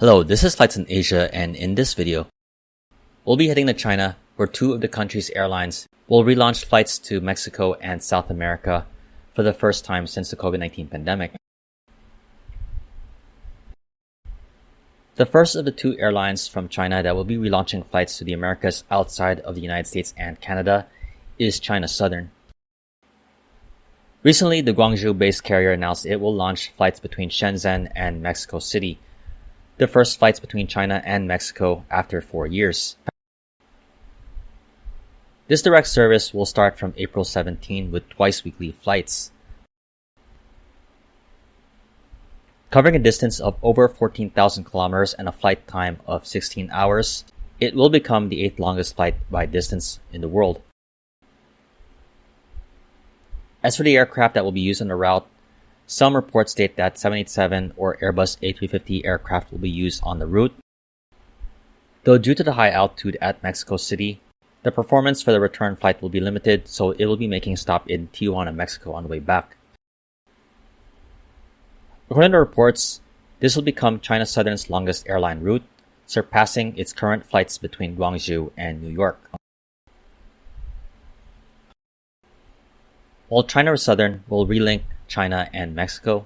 Hello, this is Flights in Asia, and in this video, we'll be heading to China, where two of the country's airlines will relaunch flights to Mexico and South America for the first time since the COVID-19 pandemic. The first of the two airlines from China that will be relaunching flights to the Americas outside of the United States and Canada is China Southern. Recently, the Guangzhou-based carrier announced it will launch flights between Shenzhen and Mexico City, the first flights between China and Mexico after 4 years. This direct service will start from April 17 with twice-weekly flights. Covering a distance of over 14,000 kilometers and a flight time of 16 hours, it will become the 8th longest flight by distance in the world. As for the aircraft that will be used on the route, some reports state that 787 or Airbus A350 aircraft will be used on the route. Though due to the high altitude at Mexico City, the performance for the return flight will be limited, so it will be making a stop in Tijuana, Mexico on the way back. According to reports, this will become China Southern's longest airline route, surpassing its current flights between Guangzhou and New York. While China Southern will relink China and Mexico,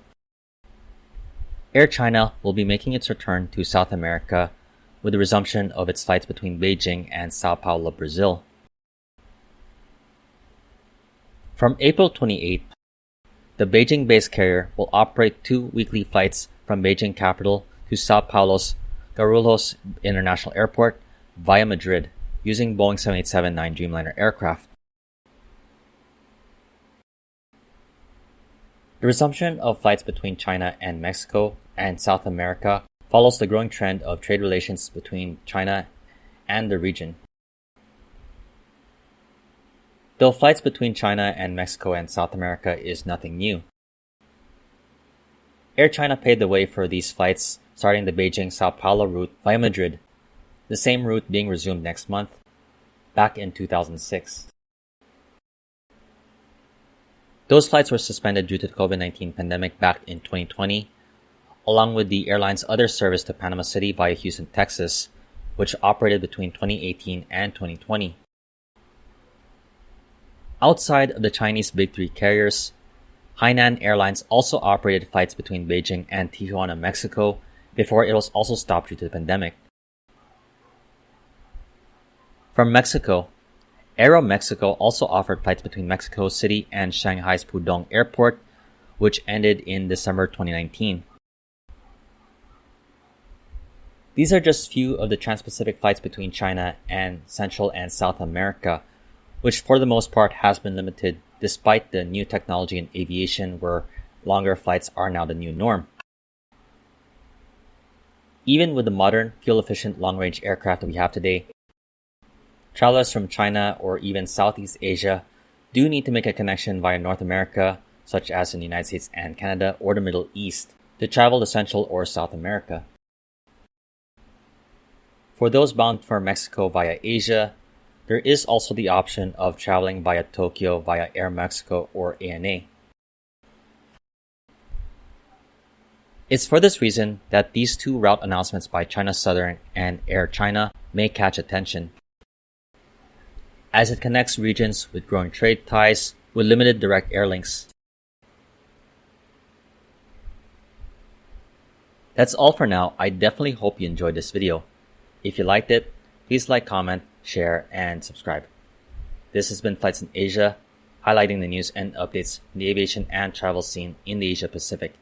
Air China will be making its return to South America with the resumption of its flights between Beijing and Sao Paulo, Brazil. From April 28th, the Beijing-based carrier will operate 2 weekly flights from Beijing capital to Sao Paulo's Guarulhos International Airport via Madrid using Boeing 787-9 Dreamliner aircraft. The resumption of flights between China and Mexico and South America follows the growing trend of trade relations between China and the region. Though flights between China and Mexico and South America is nothing new, Air China paved the way for these flights, starting the Beijing-Sao Paulo route via Madrid, the same route being resumed next month, back in 2006. Those flights were suspended due to the COVID-19 pandemic back in 2020, along with the airline's other service to Panama City via Houston, Texas, which operated between 2018 and 2020. Outside of the Chinese Big Three carriers, Hainan Airlines also operated flights between Beijing and Tijuana, Mexico, before it was also stopped due to the pandemic. From Mexico, Aeromexico also offered flights between Mexico City and Shanghai's Pudong Airport, which ended in December 2019. These are just few of the trans-Pacific flights between China and Central and South America, which for the most part has been limited despite the new technology in aviation where longer flights are now the new norm. Even with the modern, fuel-efficient long-range aircraft that we have today, travelers from China or even Southeast Asia do need to make a connection via North America, such as in the United States and Canada, or the Middle East, to travel to Central or South America. For those bound for Mexico via Asia, there is also the option of traveling via Tokyo via Air Mexico or ANA. It's for this reason that these two route announcements by China Southern and Air China may catch attention, as it connects regions with growing trade ties with limited direct air links. That's all for now. I definitely hope you enjoyed this video. If you liked it, please like, comment, share, and subscribe. This has been Flights in Asia, highlighting the news and updates in the aviation and travel scene in the Asia Pacific.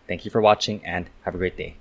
Thank you for watching and have a great day.